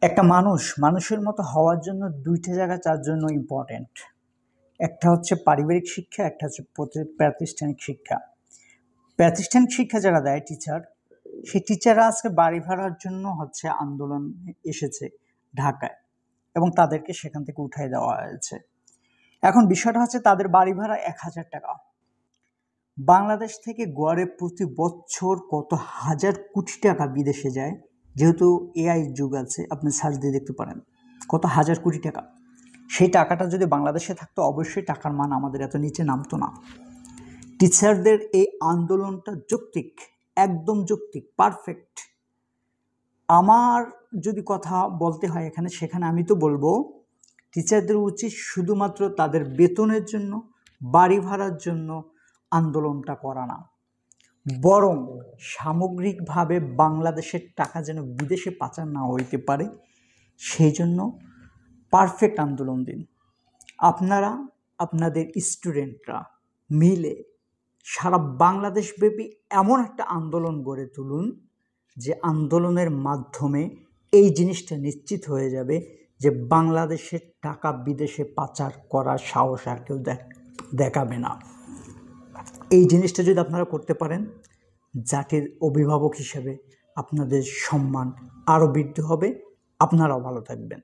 একটা মানুষের মতো হওয়ার জন্য ২টা জায়গা তার জন্য ইম্পর্টেন্ট। একটা হচ্ছে পারিবারিক শিক্ষা, একটা হচ্ছে প্রাতিষ্ঠানিক শিক্ষা। প্রাতিষ্ঠানিক শিক্ষা যারা দেয় টিচার, সেই টিচাররা আজকে বাড়ি ভাড়ার জন্য হচ্ছে আন্দোলন এসেছে ঢাকায় এবং তাদেরকে সেখান থেকে উঠায় দেওয়া হয়েছে। এখন বিষয়টা হচ্ছে তাদের বাড়ি ভাড়া ১,০০০ টাকা। বাংলাদেশ থেকে গড়ে প্রতি বছর কত হাজার কোটি টাকা বিদেশে যায়। যেহেতু এআই যুগ আছে, আপনি সার্চ দিয়ে দেখতে পারেন কত হাজার কোটি টাকা। সেই টাকাটা যদি বাংলাদেশে থাকতো অবশ্যই টাকার মান আমাদের এত নিচে নামতো না। টিচারদের এই আন্দোলনটা যৌক্তিক, একদম যৌক্তিক, পারফেক্ট। আমার যদি কথা বলতে হয় সেখানে আমি তো বলবো টিচারদের উচিত শুধুমাত্র তাদের বেতনের জন্য, বাড়ি ভাড়ার জন্য আন্দোলনটা করা না, বরং সামগ্রিকভাবে বাংলাদেশের টাকা যেন বিদেশে পাচার না হইতে পারে সেই জন্য পারফেক্ট আন্দোলন দিন। আপনারা আপনাদের স্টুডেন্টরা মিলে সারা বাংলাদেশব্যাপী এমন একটা আন্দোলন গড়ে তুলুন যে আন্দোলনের মাধ্যমে এই জিনিসটা নিশ্চিত হয়ে যাবে যে বাংলাদেশের টাকা বিদেশে পাচার করার সাহস আর কেউ দেখাবে না। এই জিনিসটা যদি আপনারা করতে পারেন, জাতির অভিভাবক হিসেবে আপনাদের সম্মান আরও বৃদ্ধি হবে, আপনারাও ভালো থাকবেন।